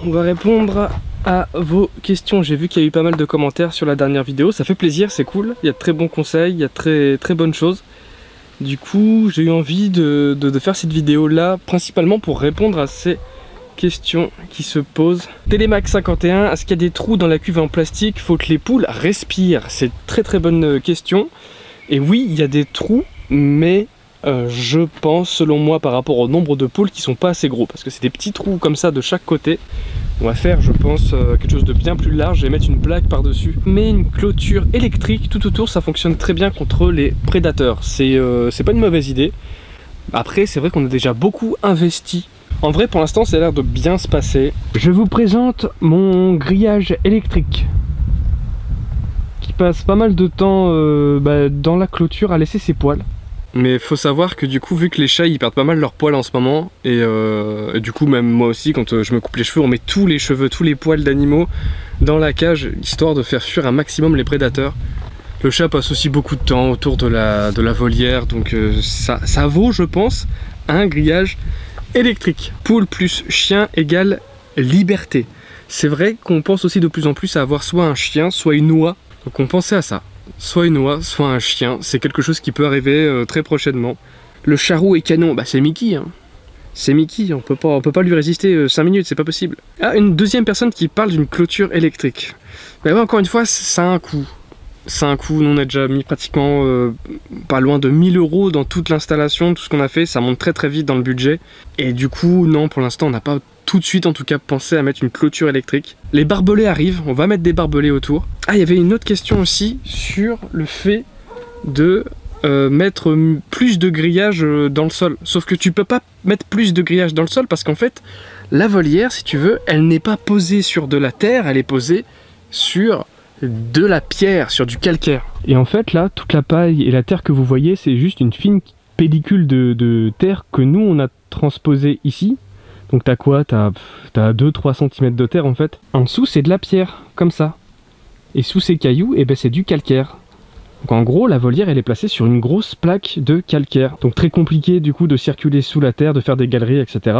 on va répondre à vos questions. J'ai vu qu'il y a eu pas mal de commentaires sur la dernière vidéo, ça fait plaisir, c'est cool, il y a de très bons conseils, il y a très bonnes choses. Du coup, j'ai eu envie de faire cette vidéo là, principalement pour répondre à ces questions qui se posent. Télémax 51, est-ce qu'il y a des trous dans la cuve en plastique? Faut que les poules respirent? C'est très bonne question. Et oui, il y a des trous, mais je pense, selon moi, par rapport au nombre de poules qui sont pas assez gros, parce que c'est des petits trous comme ça de chaque côté. On va faire, je pense, quelque chose de bien plus large et mettre une plaque par-dessus. Mais une clôture électrique tout autour, ça fonctionne très bien contre les prédateurs. C'est pas une mauvaise idée. Après, c'est vrai qu'on a déjà beaucoup investi. En vrai, pour l'instant, ça a l'air de bien se passer. Je vous présente mon grillage électrique, qui passe pas mal de temps dans la clôture à laisser ses poils. Mais faut savoir que du coup, vu que les chats ils perdent pas mal leurs poils en ce moment, et du coup même moi aussi quand je me coupe les cheveux, on met tous les cheveux, tous les poils d'animaux dans la cage, histoire de faire fuir un maximum les prédateurs. Le chat passe aussi beaucoup de temps autour de la volière, donc ça vaut, je pense, un grillage électrique. Poule plus chien égale liberté. C'est vrai qu'on pense aussi de plus en plus à avoir soit un chien, soit une oie, donc on pensait à ça. Soit une oie, soit un chien, c'est quelque chose qui peut arriver très prochainement. Le charroux est canon, bah c'est Mickey, hein. C'est Mickey, on peut pas lui résister 5 minutes, c'est pas possible. Ah, une deuxième personne qui parle d'une clôture électrique. Bah ouais, encore une fois, ça a un coût. Ça a un coût, nous on a déjà mis pratiquement pas loin de 1000 € dans toute l'installation, tout ce qu'on a fait, ça monte très vite dans le budget. Et du coup, non, pour l'instant on n'a pas tout de suite en tout cas pensé à mettre une clôture électrique. Les barbelés arrivent, on va mettre des barbelés autour. Ah, il y avait une autre question aussi sur le fait de mettre plus de grillage dans le sol. Sauf que tu peux pas mettre plus de grillage dans le sol parce qu'en fait, la volière, si tu veux, elle n'est pas posée sur de la terre, elle est posée sur de la pierre, sur du calcaire. Et en fait là, toute la paille et la terre que vous voyez, c'est juste une fine pellicule de terre que nous on a transposée ici. Donc t'as quoi? T'as 2-3 cm de terre en fait. En dessous c'est de la pierre, comme ça. Et sous ces cailloux, eh ben, c'est du calcaire. Donc en gros la volière elle est placée sur une grosse plaque de calcaire. Donc très compliqué du coup de circuler sous la terre, de faire des galeries, etc.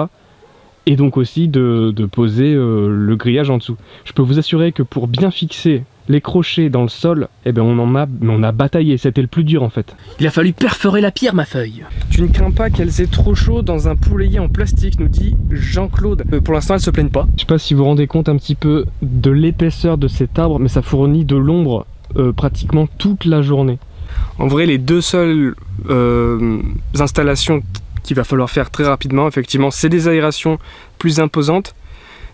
Et donc aussi de poser le grillage en dessous. Je peux vous assurer que pour bien fixer les crochets dans le sol, eh ben on a bataillé, c'était le plus dur en fait. Il a fallu perforer la pierre, ma feuille. Tu ne crains pas qu'elles aient trop chaud dans un poulailler en plastique, nous dit Jean-Claude. Pour l'instant elles se plaignent pas. Je sais pas si vous vous rendez compte un petit peu de l'épaisseur de cet arbre, mais ça fournit de l'ombre pratiquement toute la journée. En vrai, les deux seules installations qu'il va falloir faire très rapidement, effectivement, c'est des aérations plus imposantes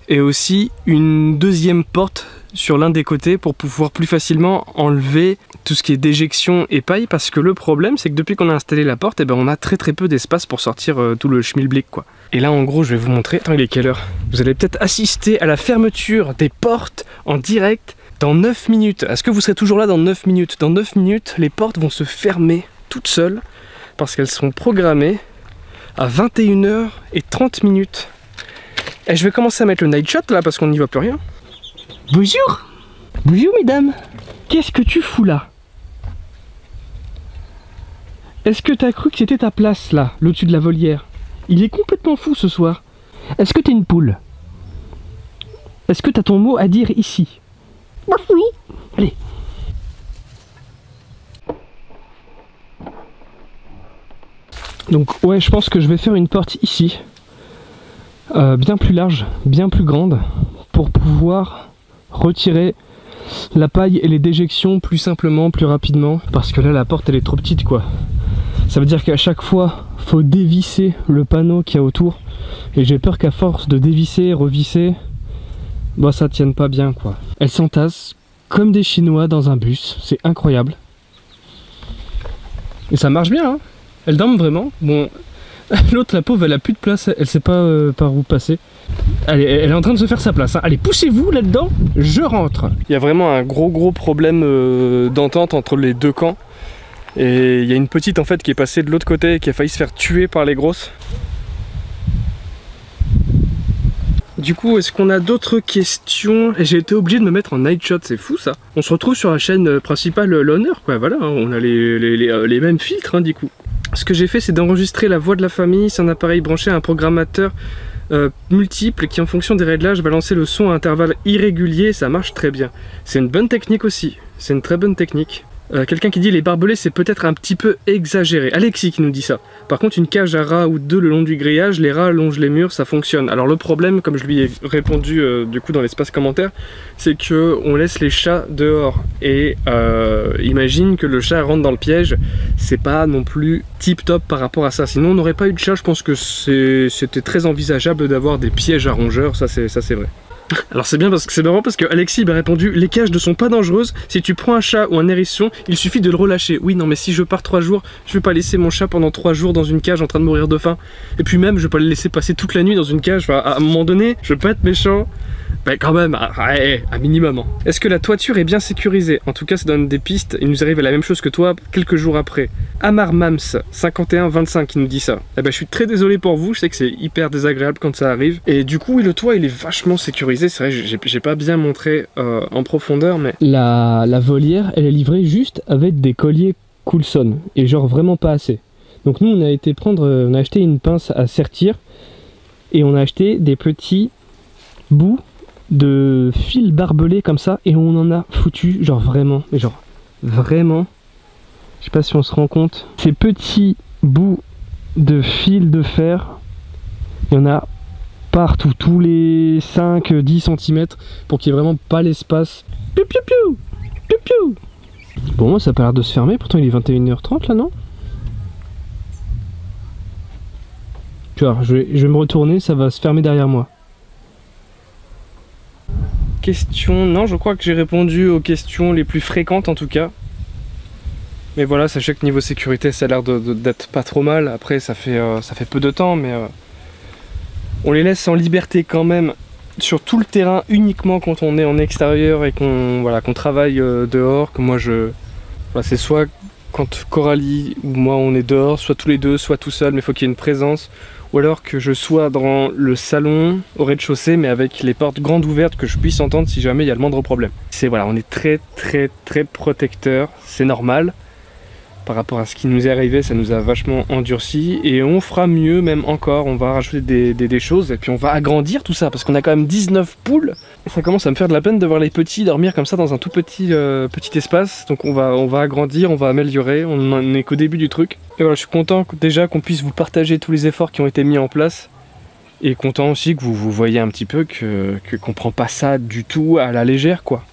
et aussi une deuxième porte sur l'un des côtés pour pouvoir plus facilement enlever tout ce qui est déjection et paille, parce que le problème c'est que depuis qu'on a installé la porte, eh ben, on a très peu d'espace pour sortir tout le schmilblick quoi. Et là en gros je vais vous montrer, attends il est quelle heure? Vous allez peut-être assister à la fermeture des portes en direct dans 9 minutes. Est-ce que vous serez toujours là dans 9 minutes? Dans 9 minutes les portes vont se fermer toutes seules parce qu'elles sont programmées à 21h30. Et je vais commencer à mettre le night shot là parce qu'on n'y voit plus rien. Bonjour! Bonjour mesdames! Qu'est-ce que tu fous là? Est-ce que t'as cru que c'était ta place là, au-dessus de la volière? Il est complètement fou ce soir. Est-ce que t'es une poule? Est-ce que t'as ton mot à dire ici? Oui! Allez! Donc ouais, je pense que je vais faire une porte ici. Bien plus large, bien plus grande, pour pouvoir retirer la paille et les déjections plus simplement, plus rapidement, parce que là la porte elle est trop petite quoi. Ça veut dire qu'à chaque fois faut dévisser le panneau qu'il y a autour, et j'ai peur qu'à force de dévisser, revisser, bah ça tienne pas bien quoi. Elle s'entasse comme des Chinois dans un bus, c'est incroyable. Et ça marche bien hein. Elle dorme vraiment. Bon, l'autre la pauvre elle a plus de place, elle sait pas par où passer. Allez, elle est en train de se faire sa place hein. Allez, poussez-vous là-dedans, je rentre. Il y a vraiment un gros problème d'entente entre les deux camps. Et il y a une petite en fait qui est passée de l'autre côté et qui a failli se faire tuer par les grosses. Du coup, est-ce qu'on a d'autres questions? J'ai été obligé de me mettre en night shot, c'est fou ça. On se retrouve sur la chaîne principale l'honneur quoi, voilà, hein. On a les mêmes filtres hein, du coup. Ce que j'ai fait c'est d'enregistrer la voix de la famille, c'est un appareil branché à un programmateur multiples qui en fonction des réglages va lancer le son à intervalles irréguliers, ça marche très bien. C'est une bonne technique aussi, c'est une très bonne technique. Quelqu'un qui dit les barbelés c'est peut-être un petit peu exagéré. Alexis qui nous dit ça. Par contre une cage à rats ou deux le long du grillage, les rats longent les murs, ça fonctionne. Alors le problème, comme je lui ai répondu du coup dans l'espace commentaire, c'est que on laisse les chats dehors. Et imagine que le chat rentre dans le piège, c'est pas non plus tip top par rapport à ça. Sinon on n'aurait pas eu de chat, je pense que c'était très envisageable d'avoir des pièges à rongeurs, ça c'est vrai. Alors c'est bien parce que c'est marrant parce que Alexis m'a répondu les cages ne sont pas dangereuses, si tu prends un chat ou un hérisson, il suffit de le relâcher. Oui non mais si je pars 3 jours, je vais pas laisser mon chat pendant 3 jours dans une cage en train de mourir de faim. Et puis même je vais pas le laisser passer toute la nuit dans une cage, enfin, à un moment donné, je veux pas être méchant. Mais quand même, à minimum. Est-ce que la toiture est bien sécurisée? En tout cas, ça donne des pistes. Il nous arrive à la même chose que toi quelques jours après. Amar Mams 5125 qui nous dit ça. Eh ben, je suis très désolé pour vous. Je sais que c'est hyper désagréable quand ça arrive. Et du coup, oui, le toit, il est vachement sécurisé. C'est vrai, j'ai pas bien montré en profondeur, mais la volière, elle est livrée juste avec des colliers Coulson et genre vraiment pas assez. Donc nous, on a acheté une pince à sertir et on a acheté des petits bouts de fil barbelé comme ça et on en a foutu genre vraiment, je sais pas si on se rend compte, ces petits bouts de fil de fer, il y en a partout, tous les 5-10 cm pour qu'il n'y ait vraiment pas l'espace. Bon, moi ça a pas l'air de se fermer, pourtant il est 21h30 là, non? Tu vois, je vais me retourner, ça va se fermer derrière moi. Question, non, je crois que j'ai répondu aux questions les plus fréquentes en tout cas. Mais voilà, sachez que niveau sécurité, ça a l'air d'être pas trop mal. Après, ça fait peu de temps, mais on les laisse en liberté quand même sur tout le terrain, uniquement quand on est en extérieur et qu'on travaille dehors. Que moi, c'est soit quand Coralie ou moi on est dehors, soit tous les deux, soit tout seul, mais il faut qu'il y ait une présence. Ou alors que je sois dans le salon au rez-de-chaussée mais avec les portes grandes ouvertes, que je puisse entendre si jamais il y a le moindre problème. Voilà, on est très protecteur, c'est normal. Par rapport à ce qui nous est arrivé, ça nous a vachement endurci et on fera mieux même encore, on va rajouter des choses et puis on va agrandir tout ça parce qu'on a quand même 19 poules et ça commence à me faire de la peine de voir les petits dormir comme ça dans un tout petit espace. Donc on va agrandir, on va améliorer, on n'en est qu'au début du truc. Et voilà, je suis content déjà qu'on puisse vous partager tous les efforts qui ont été mis en place et content aussi que vous voyez un petit peu qu'on prend pas ça du tout à la légère quoi.